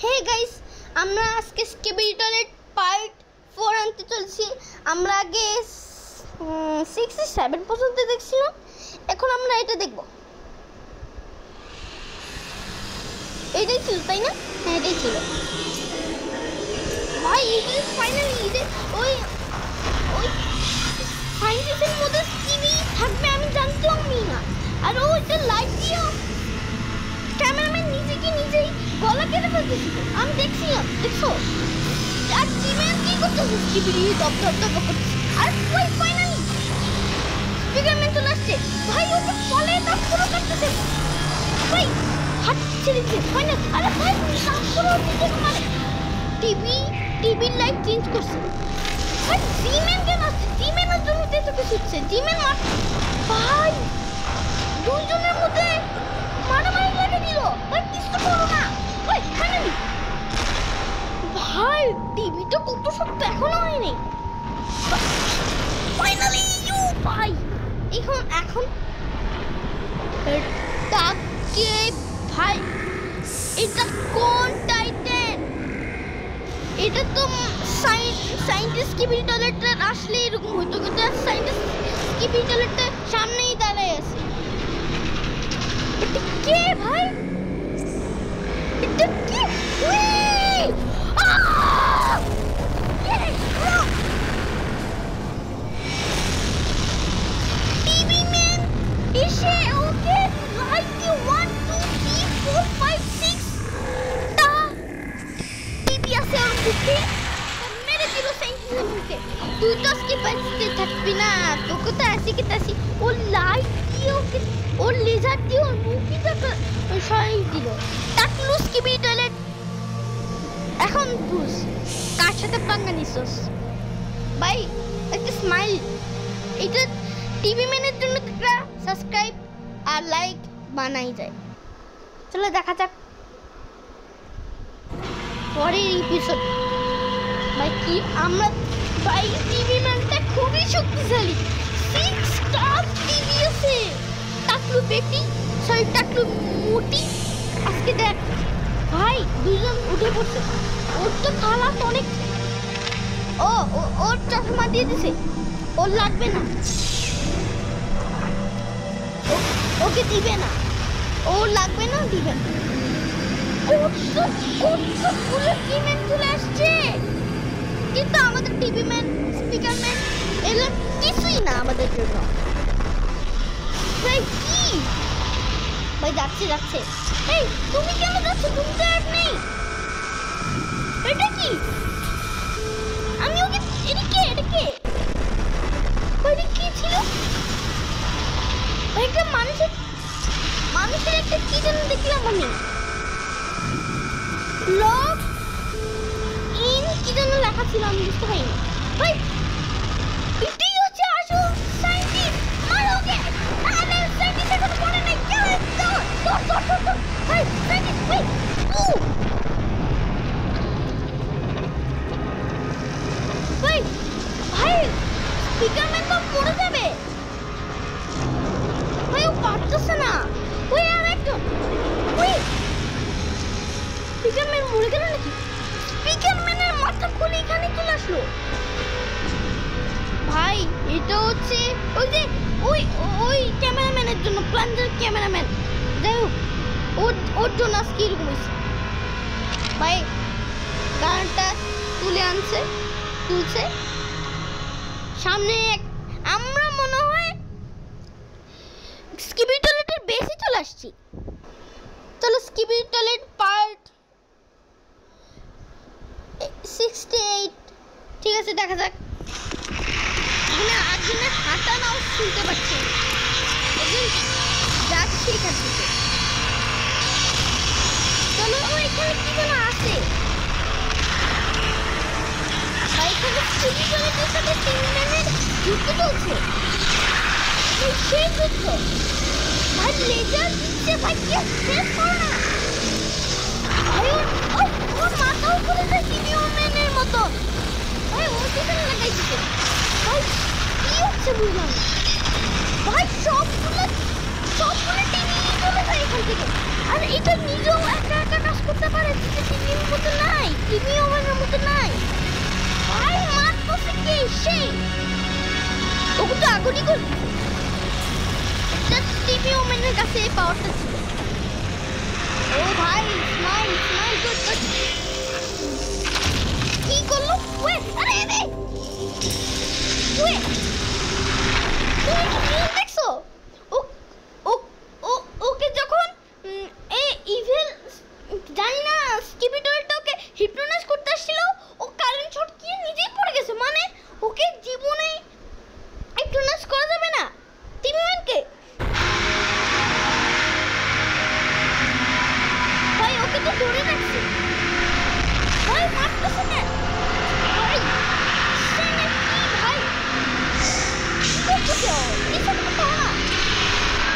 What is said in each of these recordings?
Hey guys, আমরা আজকে skibidi toilet part 4 আনতে চলছি। আমরা আগে 6 7 পর্যন্ত দেখছিলাম, এখন আমরা এটা দেখব। এটাই ছিল তাই না? হ্যাঁ এটাই ছিল ভাই। এটা ফাইনালি এটা ওই সাইন্টিস্টের মধ্যে স্কিবিডি থাকবে আমি জানতামই না। আর ওইটা লাইট দিয়ে ক্যামেরাম্যান নিজেই গলা কেটে ফেলতেছিল, আমি দেখছিলাম। দেখছো আর জিম্যান কি করতেছে? স্কিবিডি দপ করতেছে। আর ওই ফাইনালি স্পিকারম্যান চলে আসছে ভাই, ওকে ফলে তা পুরো কাটতেছে ভাই, হাত ছেড়ে দিচ্ছে ফাইনাল। আরে ভাই তুমি কাজ করো, মানে টিভির লাইট চেঞ্জ করছে ভাই। জিম্যান কেন আসছে? জিম্যানের জন্য তো কিছু হচ্ছে। জিম্যান ভাই দুইজনের মধ্যে মারামারি লাগে দিল ভাই, কিছু করো না ভাই। ফাইনালি ভাই টিভিটা কত শক্ত এখনো হয়নি। ফাইনালি ইউ ভাই এখন তাকে ভাই, এটা কোন টাইটেন? এটা তো সাইন্টিস্ট স্কিবিডি টয়লেটটা আসলে এরকম হতো, কিন্তু সাইন্টিস্ট স্কিবিডি টয়লেটটা সামনেই দাঁড়ায় আছে। এটা কে ভাই? এটা কে? টিভি ম্যান এসে ওকে লাইট দিয়ে 1 2 3 4 5 6 টা টিভি আছে ওর মুখে মেরে দিল সাইন্টিস্টের মুখে। তুই তো আজকে বাঁচতে থাকবি না, তোকে তো আসি কি তাসি ও লাইট দিয়ে ওকে ওর লেজার দিয়ে ওর মুখটা সরাই দিল। টাকলু স্কিবিডি টয়লেট এখন বুঝ কার সাথে পাঙ্গা নিছস ভাই। একটা স্মাইল, এটা টিভি ম্যানের জন্য একটা সাবস্ক্রাইব আর লাইক বানাই যায়। চলো দেখা যাক পরের এপিসোড ভাই। কি আমরা ভাই টিভি ম্যানটা খুবই শক্তিশালী, 6 স্টার টিভি আছে। টাকলু বেটি সরি টাকলু মোটি আজকে দেখ ভাই দুজন উঠে পড়ছে। ওর তো খালা অনেক, ওর চশমা দিয়ে দিছে, ওর লাগবে না, ওকে দিবে না, ওর লাগবে না, দিবে না। চলে আসছে, কিন্তু আমাদের টিভি ম্যান স্পিকার ম্যান এগুলো কিছুই না আমাদের জন্য ভাই। কি ভাই যাচ্ছে এই তুমি কেন যাচ্ছ? তুমি তো এক নেই। এটা কি? আমি ওকে এটা কি ছিল? একটা মানুষের একটা কি যেন দেখলাম আমি, লগ ইন কি যেন লেখা ছিল, আমি বুঝতে পারিনি ভাই। এটাই হচ্ছে আসল সাইন্টিস্ট। মারো ওকে। আরে সাইন্টিস্ট এখন পড়ে নাই কেউ। ভাই সাইন্টিস্ট ভাই ভাই স্পিকারম্যান তো পড়ে যাবে ভাই, ও পারতেছে না। ওই আর একজন ওই স্পিকারম্যান মরে গেল নাকি? স্পিকারম্যানের মাথা খুলে এখানে চলে আসলো ভাই। এটা হচ্ছে ওই যে ওই ক্যামেরাম্যানের জন্য, প্লান্টার ক্যামেরাম্যান। যাই হোক ওর জন্য আজকে এরকম হয়েছে ভাই। গানটা তুলছে সামনে। আমরা মনে হয় স্কিবিডি টয়লেটের বেশি চলে আসছি। চলো স্কিবিডি টয়লেট পার্ট 68 ঠিক আছে, দেখা যাক। একজনের হাঁটা নাও শুনতে পাচ্ছি, একজন যাচ্ছে এখান থেকে। চলো এখানে কি যেন আছে ভাই। এখানে স্কিবিডি টয়লেটের সাথে 3 ম্যানের যুদ্ধ চলছে। সেই যুদ্ধ ভাই, লেজার দিচ্ছে ভাই, কি শেষ করো না ভাই। ওর মাথা উপরে যায় টিভি ম্যানের মতো ভাই, ও সেখানে লাগাইছে ভাই। কি হচ্ছে বুঝলাম ভাই। সবগুলো টিভি চলে যায় এখান থেকে। আর এটা নিজেও একা কাজ করতে পারে, টিভির টিভি ওভারের মতো নাই ভাই মারতেছে কে সেই ওকে তো আগুনই করে জাস্ট টিভি ওভারের কাছে এই পাওয়ারটা ছিল ও ভাই স্মাইল স্মাইল গুড গুড কি করলো ওয়ে আরে আরে ওয়ে তুমি কি দেখছো ও ও ও ওকে যখন এই ইভিল জানি না স্কিপিটরটা ওকে হিপনোটাইজ করতে আসছিল ও কারেন্ট শট কি নিজেই পড়ে গেছে মানে ওকে জীবনে হিপনোটাইজ করা যাবে না টিমম্যানকে ভাই ওকে তো ধরে রাখছে ভাই মারতেছে না ভাই সেনা কি ভাই কি করতেছো কিছু করতে না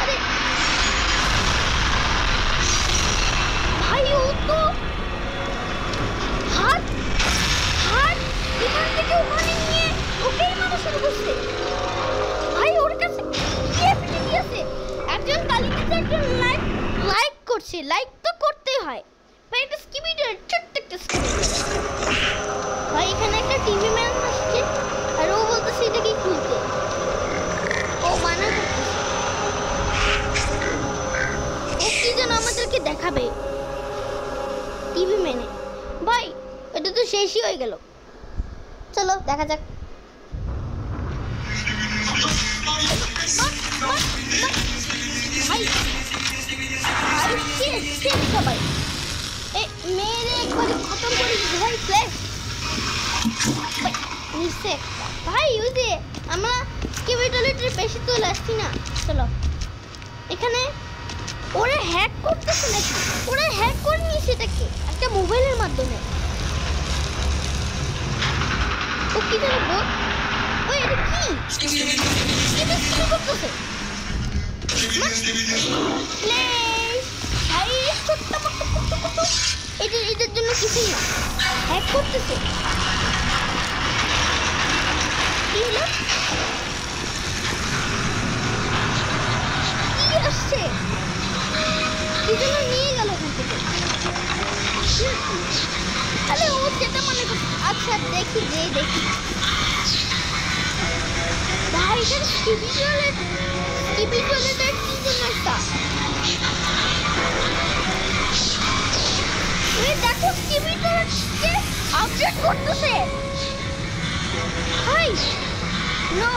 আরে ভাই ও তো হাত হাত এখান থেকে ওখানে নিয়ে ওকেই মারা শুরু করছে ভাই ওর কাছে কি এবিলিটি আছে একজন তালিকাতে একজন লাইক করছে লাইক তো করতেই হয় ভাই এটা স্কিপিটার ছোট্ট একটা স্কিপিটার ভাই এখানে একটা টিভি ম্যান আসছে আর ও বলতেছে এটা কি খুলতে ও মানা করতেছে ও কি যেন আমাদেরকে দেখাবে টিভি ম্যানে ভাই এটা তো শেষই হয়ে গেল চলো দেখা যাক সবাই মেরে একবারে খতম করে দিচ্ছে ভাই ফ্ল্যাশ নিচে ভাই ওই যে আমরা স্কিপিটলের বেশি তো আসছি না চলো এখানে ওরা হ্যাক করতেছে নাকি ওরা হ্যাক করে নিয়েছে এটাকে একটা মোবাইলের মাধ্যমে ও কি জানো বল ওই এটা কি এটা কি করতেছে ভাই ছোট্ট এটার জন্য কিছুই না হ্যাক করতেছে কি হলো কি আসছে কি যেন নিয়ে গেল ওখান থেকে আরে ও যেটা মনে করছে আচ্ছা দেখি দেখি ভাই এটা স্কিপিটলের কি যেন একটা দেখো স্কিপিটলকে আপডেট করতেছে ভাই নো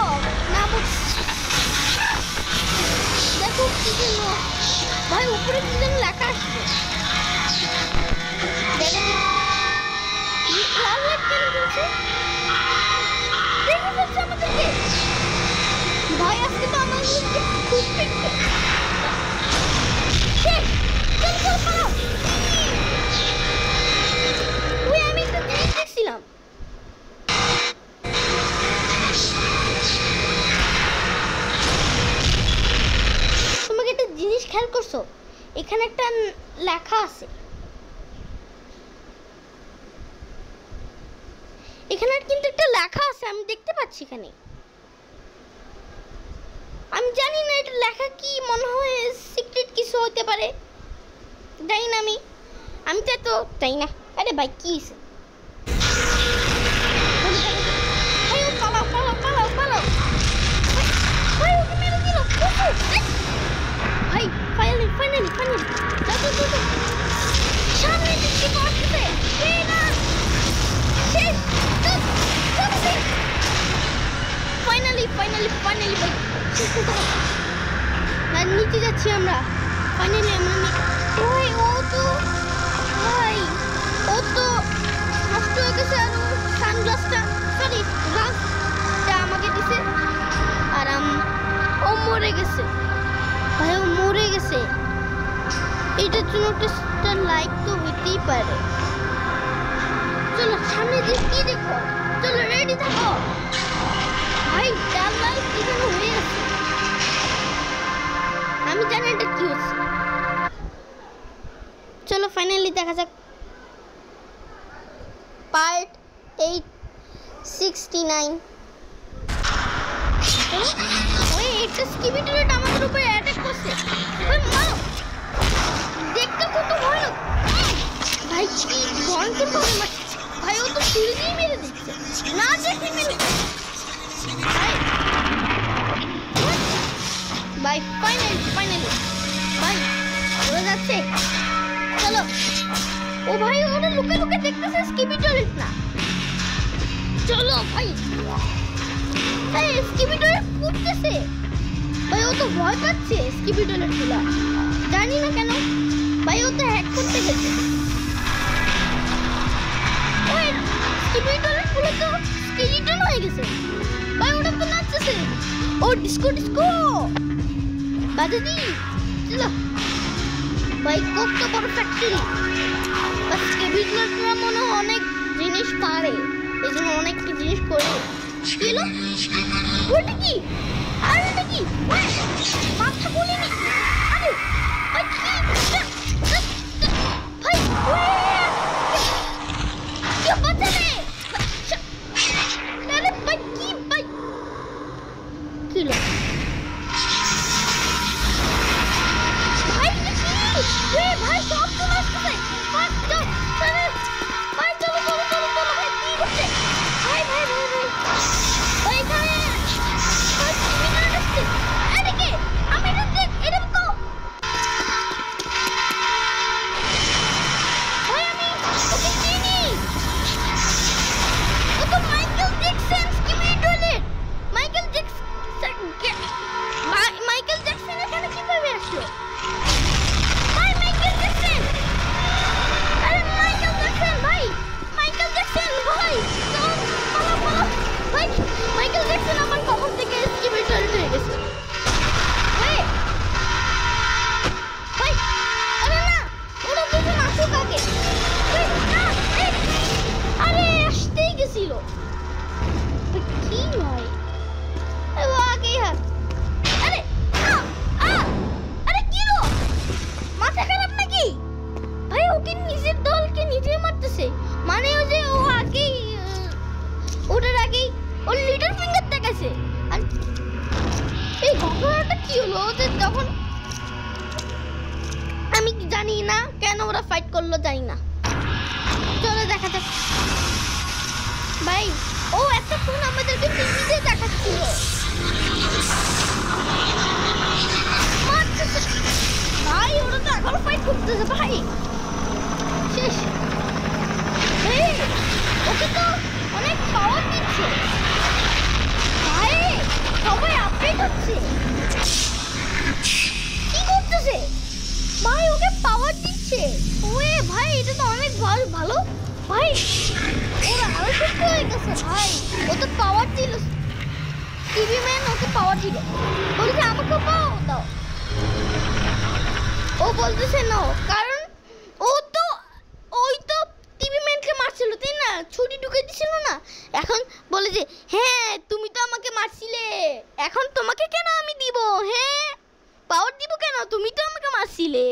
না দেখো কি যেন ভাই উপরে কি যেন লেখা আসছে লাল লাইট কেন জ্বলছে দেখে ফেলছে আমাদেরকে ভাই আজকে তো আমাদের খুব পিটবে শেষ চল চল পালাও ওই আমি একটা জিনিস দেখছিলাম তোমাকে একটা জিনিস খেয়াল করছো এখানে একটা লেখা আছে এখানে কিন্তু একটা লেখা আছে আমি দেখতে পাচ্ছি এখানে আমি জানি না এটা লেখা কি মনে হয় সিক্রেট কিছু হতে পারে জানি না আমি তো তাই না আরে ভাই কি ভাই ও পালাও ভাই ওকে মেরে দিল ভাই ফাইনালি সামনে দিকে পড়ছে এই না শেষ ফাইনালি ভাই আর নিচে যাচ্ছি আমরা ফাইনালি ওই ও তো নষ্ট হয়ে গেছে আর সানগ্লাসটা সরি গ্লাসটা আমাকে দিছে আর ও মরে গেছে ভাই ও মরে গেছে এটার জন্য একটা লাইক তো হইতেই পারে চলো সামনে দিয়ে কি দেখো চলো রেডি থাকো ভাই ডাল লাইট কি যেন হয়ে গেছে আমি জানি এটা কি হচ্ছে চলো ফাইনালি দেখা যাক পার্ট 869 ওই একটা স্কিপিটলেট আমাদের উপরে অ্যাটাক করছে ওই মারো দেখতে কত ভয়ানক ভাই কি ভয়ঙ্কর ভাবে মারছে ভাই ও তো ছুরি দিয়ে মেরে দিচ্ছে, না দেখে মেরে ভাই। ফাইনালি ভাই ওরা যাচ্ছে, চলো। ও ভাই ওরা লুকে লুকে দেখতেছে স্কিপি টয়লেট না, চলো ভাই। হ্যাঁ স্কিপি টয়লেট ফুটতেছে ভাই, ও তো ভয় পাচ্ছে স্কিপি টয়লেট গুলা, জানি না কেন ভাই। ও তো হ্যাক করতে গেছে, ওই স্কিপি টয়লেট গুলো তো স্কেলিটন হয়ে গেছে ভাই। ওটা তো নাচতেছে, ও ডিস্কো ডিস্কো বাজে দি, চলো ভাই। কত বড় ফ্যাক্টরি, বাস স্কিপি টয়লেটরা মনে অনেক জিনিস পারে, এই জন্য অনেক জিনিস করে। কি হলো ওটা কি? আর এটা কি? মাথা বলিনি। আরে ভাই কি ভাই কি বাঁচালে? আরে ভাই কি ভাই কি হলো ভাই? কি ভাই সব তো আসছে ভাই, চল ভাই, চলো চলো চলো চলো ভাই। কি করছে ভাই? ভাই ভাই ভাই ভাই এখানে ভাই কি মিনিট আসছে? এদিকে আমি এটা তো ভাই, আমি ওকে চিনি, ও তো Michael Jackson skibidi toilet. Michael Jackson এখানে কিভাবে আসলো ভাই? মাইকেল জ্যাকসন, আরে মাইকেল জ্যাকসন ভাই, মাইকেল জ্যাকসন ভাই, চল পালা ভাই। মাইকেল জ্যাকসন আমার কখন থেকে স্কিপি টয়লেট হয়ে গেছে ভাই। ভাই আরে না, ওরা দুজন আসুক আগে। আরে আসতেই গেছিল কি ভাই? ও আগে আরে আরে কি লো, মাথা খারাপ নাকি ভাই? ওকে নিজের দলকে নিজে মারতেছে, মানে ও যে ও আগেই ওটার আগেই ওর লিটল ফিঙ্গার দেখাইছে। আর এই ঘটনাটা কি হলো যে তখন আমি জানি না কেন ওরা ফাইট করলো, জানি না। চলো দেখা যাক ভাই। ও এতক্ষণ আমাদেরকে টিভিতে দেখাচ্ছিল, ভাই ওরা তো এখনো ফাইট করতেছে ভাই। শেষ ওকে তো অনেক পাওয়ার দিচ্ছে ভাই, সবাই আপডেট হচ্ছে। কি করতেছে ভাই? ওকে পাওয়ার দিচ্ছে, ওয়ে ভাই এটা তো অনেক ভালো ভাই। ওরা আরো শক্ত হয়ে গেছে ভাই, ও তো পাওয়ার দিল, টিভি ম্যান ওকে পাওয়ার দিল, বলছে আমাকে পাও দাও। ও বলতেছে না, কারণ ওই তো টিভি ম্যানকে মারছিল তাই না, ছুরি ঢুকে দিছিল না। এখন বলে যে হ্যাঁ তুমি তো আমাকে মারছিলে, এখন তোমাকে কেন আমি দিব? হ্যাঁ পাওয়ার দিব কেন? তুমি তো আমাকে মারছিলে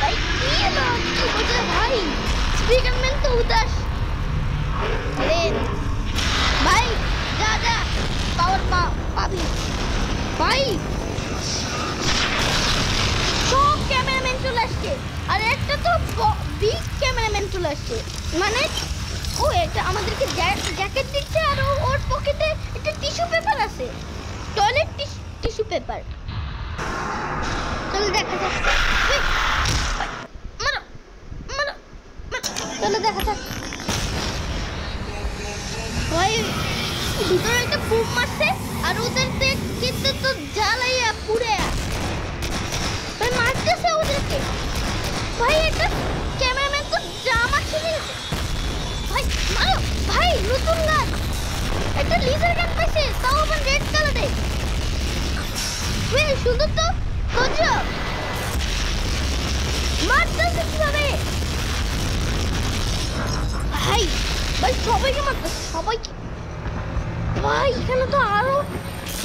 ভাই। কি হলো কি বলছে ভাই? স্পিকার ম্যান তো উদাস ভাই, যা যা পাওয়ার পাবি ভাই। সব ক্যামেরাম্যান চলে আসছে, আর একটা তো বিগ ক্যামেরাম্যান চলে আসছে, মানে ও এটা আমাদেরকে জ্যাকেট দিচ্ছে, আর ওর পকেটে একটা টিস্যু পেপার আছে, টয়লেট টিস্যু পেপার। চলো দেখা যাক, মারো মারো, চলো দেখা যাক ভাই। ভিতরে একটা বুম মারছে, আর ওদের কিন্তু তো জ্বালাইয়া পুড়ে ভাই মারতেছে ওদেরকে ভাই। একটা ক্যামেরাম্যান তো জামা ছিঁড়ে ভাই, মারো ভাই। নতুন গান, একটা লেজার গান পাইছে, তাও আবার রেড কালারে, বেশ সুন্দর তো। গজব মারতেছে কিভাবে ভাই? ভাই সবাইকে মারতেছে, সবাইকে ভাই। এখানে তো আরো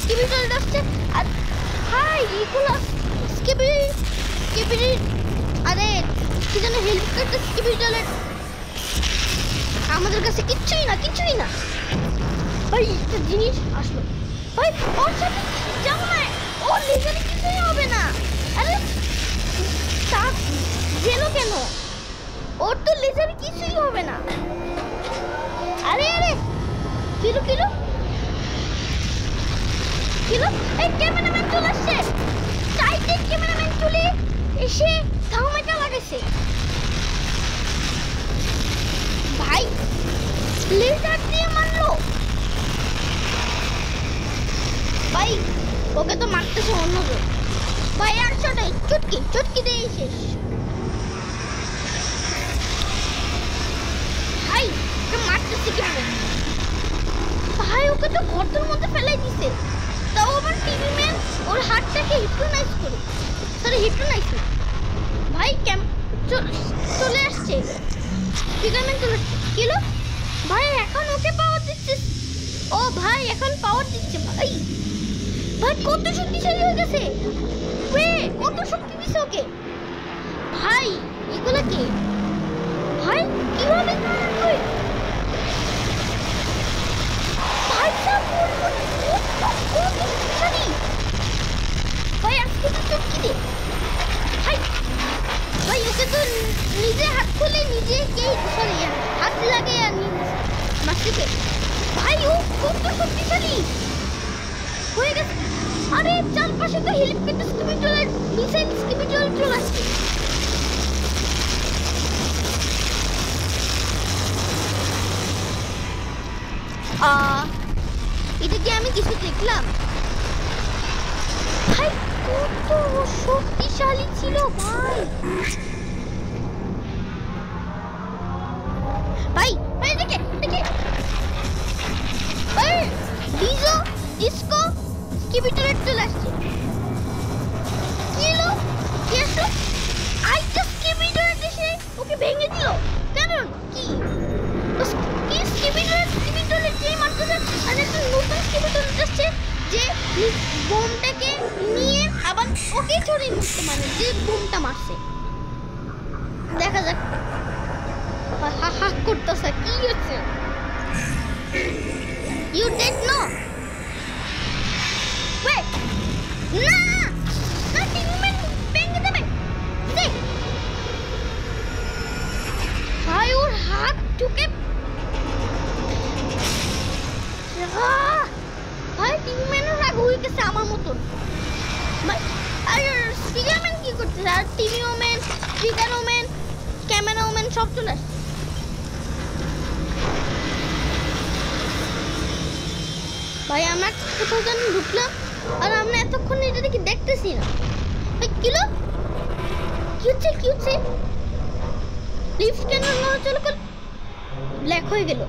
স্কিপি টয়লেট আসছে, আর ভাই এগুলো স্কিপি আরে কি যেন হেল্প করতে স্কিপি টয়লেট আমাদের কাছে কিচ্ছুই না ভাই। একটা জিনিস আসলো ভাই, ওর সাথে যাও না, ওর লেজারে কিছুই হবে না। আরে তা গেল কেন ওর তো লেজার কিছুই হবে না। আরে আরে কিলো কিলো কিলো, এই ক্যামেরাম্যান চলে আসছে। টাইটেন ক্যামেরাম্যান চলে এসে থার্মোমিটার লাগাইছে। ভাই লেজার দিয়ে মারলো। ভাই ওকে তো মারতেছে অন্যজন। ভাই আর শটে চুটকি চুটকি দিয়ে শেষ। ভাই ওকে মারতেছে কেমন? ভাই ওকে তো গর্তের মধ্যে ফেলাই দিছে। তাও আবার টিভি ম্যান ওর হাতটাকে হিপনোটাইজ করে, সরি হিপনোটাইজ। ভাই চলে আসছে স্পিকারম্যান চলে কিলো। ভাই এখন ওকে পাওয়ার দিচ্ছে। ও ভাই এখন পাওয়ার দিচ্ছে। ভাই ভাই কত শক্তিশালী হয়ে গেছে। কত শক্তি দিছে ওকে। ভাই এগুলা কি? ভাই কিভাবে ভাই ভাই আজকে তো চটকি দে। ভাই ভাই ওকে তো নিজে হাত খুলে নিজে সরি হাত লাগে আর মাসিকে। ভাই ও কত শক্তিশালী হয়ে গেছে। আরে চারপাশে তো হেলিকপ্টার স্কিমিট্রাল মিসাইল স্কিমিট্রাল চলে আসছে। এটা কি আমি কিছু দেখলাম? ভাই কত শক্তিশালী ছিল ভাই। ভাই ভাই দেখে দেখে এই ডিজো ডিস্কো স্কিমিটার চলে আসছে। কি হলো? কি আসলো? আইটা স্কিমিটার এসে ওকে ভেঙে দিল। কারণ কি? কি স্কিমিটার যেই মারতেছে আর একটা নতুন স্কিমিটার আসছে যে বোমটাকে নিয়ে আবার ওকে ছড়িয়ে দিচ্ছে, মানে যে বোমটা মারছে। দেখা যাক। হা হা করতেছে কি হচ্ছে? You dead no? ওয়েট না না টিমমেট ভেঙে দেবে। ভাই ওর হাত ঢুকে ভাই টিমম্যানও রাগ হয়ে গেছে আমার মতন। আর স্পিকারম্যান কি করছে? আর TV woman, speaker woman, camera woman সব চলে আসছে। ভাই আমরা কোথাও যেন ঢুকলাম আর আমরা এতক্ষণ এটা দেখি দেখতেছি না। ভাই কিলো কি হচ্ছে কি হচ্ছে? লিফট কেন নড়াচড়া করে ব্ল্যাক হয়ে গেল?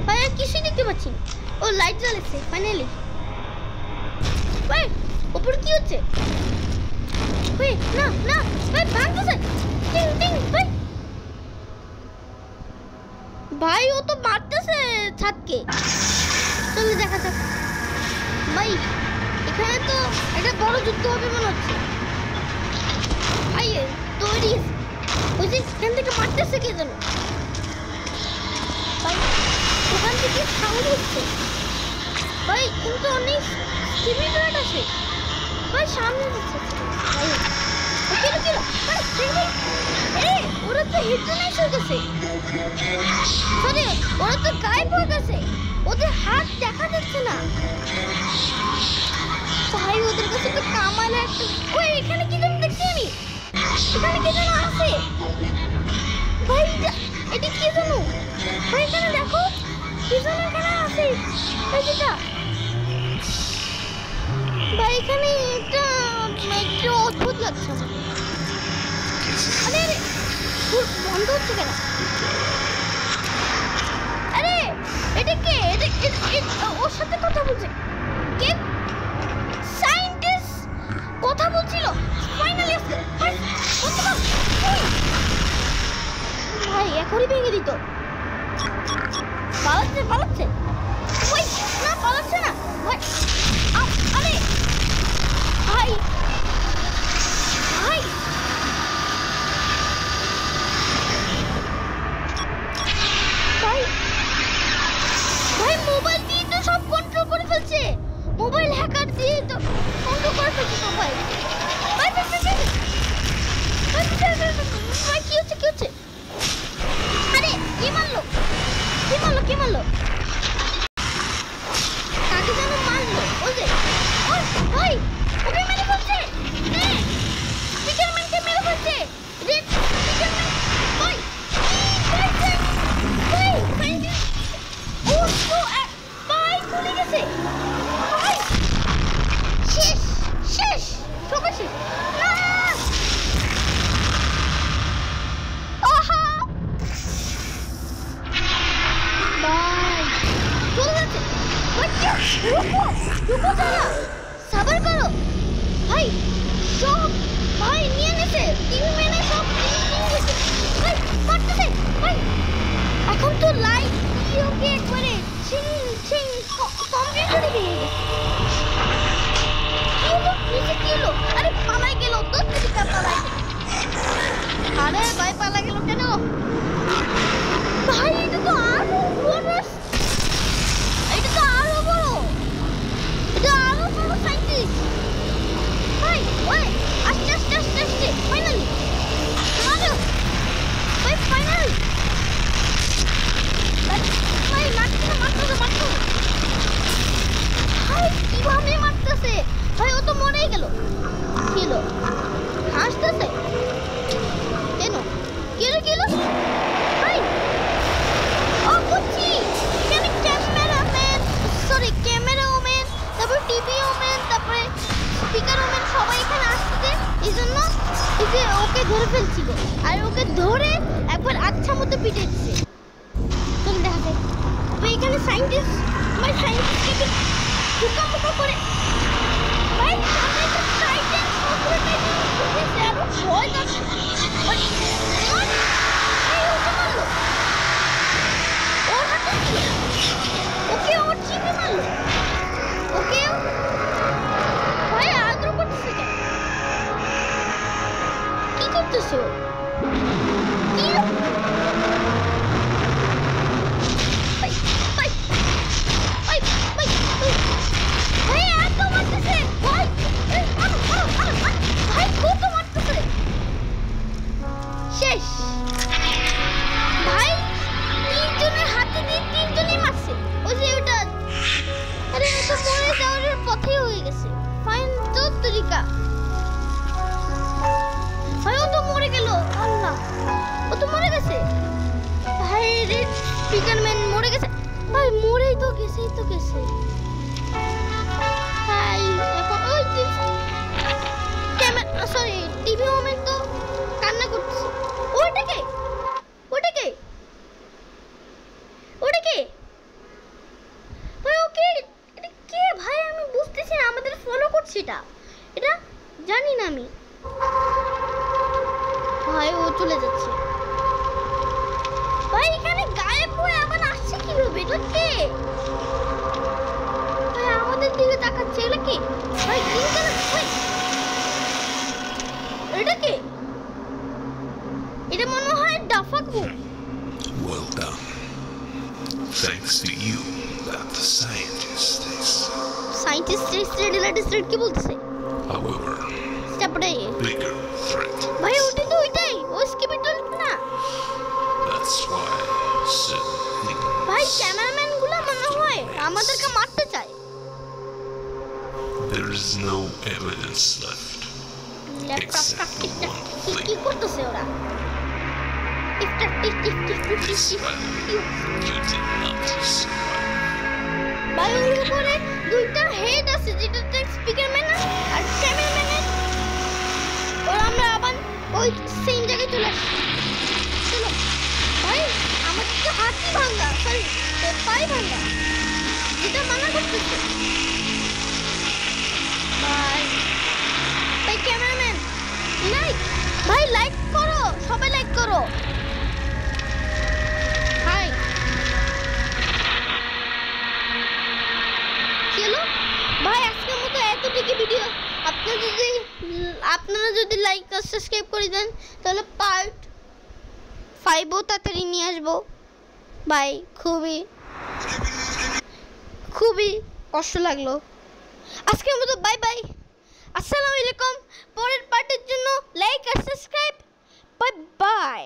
ভাই আর কিছুই দেখতে পাচ্ছি না। ও লাইট জ্বালাচ্ছে ফাইনালি। ভাই উপরে কি হচ্ছে? ভাই না না ভাই ভাঙতেছে। টিং টিং ভাই ভাই ও তো মারতেছে ছাদকে। চলো দেখা যাক। ভাই এখানে তো একটা বড় যুদ্ধ হবে মনে হচ্ছে। ভাই তৈরি ওই যে এখান থেকে মারতেছে কে যেন। ভাই ওখান থেকে সাউন্ড হচ্ছে। ভাই কিন্তু অনেক স্কিমিটার আছে। ভাই সামনে যাচ্ছে। ভাই ওকে কি ভাই এই ওরা তো হিপনোটাইজ হয়ে গেছে। সরি ওরা তো গায়েব হয়ে গেছে। ওদের হাত দেখা যাচ্ছে না। ভাই ওদের কাছে তো কামাল একটা। ওই এখানে কি যেন দেখছি আমি। এখানে কি যেন আছে। ভাই এটা কি যেন? ভাই এখানে দেখো কি যেন এখানে আছে। ভাই যেটা ভাই এখানে একটা একটু অদ্ভুত লাগছে। আরে আরে বন্ধ হচ্ছে কেন? আরে এটা কে? ওর সাথে কথা বলছে কে? সায়েন্টিস্ট কথা বলছিল ফাইনালি। ভাই এখনই ভেঙে দিত। পালাচ্ছে পালাচ্ছে। ওই না পালাচ্ছে না ভাই। আরে ভাই ভাই ভাই ভাই মোবাইল দিয়ে তো সব কন্ট্রোল করে ফেলছে। মোবাইল হ্যাকার দিয়ে তো কন্ট্রোল করে ফেলছে সবাই। ভাই ভাই ভাই ভেঙে গেছে। কি হলো নিচে কি হলো? আরে পালাই গেল তো ত্রিকা পালাই। আরে ভাই পালা গেল কেন? ভাই এটা তো আরো বড়, এটা তো আরো বড়, এটা আরো বড় সাইন্টিস্ট। ভাই ওই আস্তে আস্তে আস্তে আস্তে ফাইনালি মারো ভাই, ফাইনালি ভাই মারতে ভাই কিভাবে মারতেছে ভাই, ও তো মরেই গেল। কি হলো হাসতেছে কেন? কি হলো ভাই? ও বুঝছি, এখানে ক্যামেরাম্যান, সরি ক্যামেরা ওম্যান, তারপর টিভি ওম্যান, তারপরে স্পিকার ওম্যান সবাই এখানে আসছে, এই জন্য এই যে ওকে ধরে ফেলছিল, আর ওকে ধরে একবার আচ্ছা মতো পিটে দিচ্ছে। চল দেখা যায়। ভাই এখানে সাইন্টিস্ট, ভাই সাইন্টিস্টকে ভূকম্প করে ভাই সামনে তো টাইটান সবগুলো টাইটান উঠেছে, আরো ভয় লাগছে। ভাই ওকে মারলো, ওর হাতে ছিল, ওকে ওর চিপে মারলো, ওকে ভাই আগ্রহ করতেছে কেন? কি করতেছে ও? কি ভাই ভাই ভাই ভাই ভাই এত মারতেছে ভাই, ভাই কত মারতেছে, শেষ ভাই। তিনজনের হাতে দিয়ে তিনজনই মারছে। ওই যে ওটা, আরে ও তো মরে যাওয়ার পথে হয়ে গেছে। ফাইন তো তরিকা ভাই, ও তো মরে গেল। আল্লাহ, ও তো মরে গেছে ভাই। রেড স্পিকারম্যান মরে গেছে ভাই, মরেই তো গেছে ভাই। এখন ওই ক্যামেরা, সরি টিভি ওম্যান তো কান্না করছে। ওটাকে ভাই, ওকে এটা কে ভাই? আমি বুঝতেছি না, আমাদের ফলো করছে এটা জানি না আমি ভাই। ও চলে যাচ্ছে ভাই, এখানে গায়েব হয়ে আবার আসছে কিভাবে? এটা কে ভাই? আমাদের দিকে তাকাচ্ছে, এগুলো কি ভাই? গ্রিন কালার ভাই, এটা কে? এটা মনে হয় ডাফাকু। Well done. Thanks to you, that the scientist কি বলছে? However, তারপরে bigger threat. ভাই ওটা তো ওইটাই, ও স্কিপিটল না That's why certain ভাই। things ক্যামেরাম্যান গুলো মনে হয় আমাদেরকে মারতে চায়। there is no evidence left. Except the one thing. কি করতেছে ওরা? This battle, you did not survive. ভাই ওর উপরে দুইটা হেড আছে, যেটা স্পিকারম্যান আর ক্যামেরাম্যানের। ওরা আমরা আবার ওই সেম জায়গায় চলে আসছি। চলো ভাই, আমার তো হাতই ভাঙা, সরি পাই ভাঙা, যেটা মানা করতেছে ভাই। ভাই ক্যামেরাম্যান লাইক, ভাই লাইক করো, সবাই লাইক করো ভাই। কি হলো ভাই? আজকের মতো এতটুকু ভিডিও। আপনারা যদি লাইক আর সাবস্ক্রাইব করে দেন, তাহলে পার্ট 5ও তাড়াতাড়ি নিয়ে আসবো ভাই। খুবই কষ্ট লাগলো। আজকের মতো বাই বাই, আসসালামু আলাইকুম। পরের পার্টের জন্য লাইক আর সাবস্ক্রাইব, বাই বাই।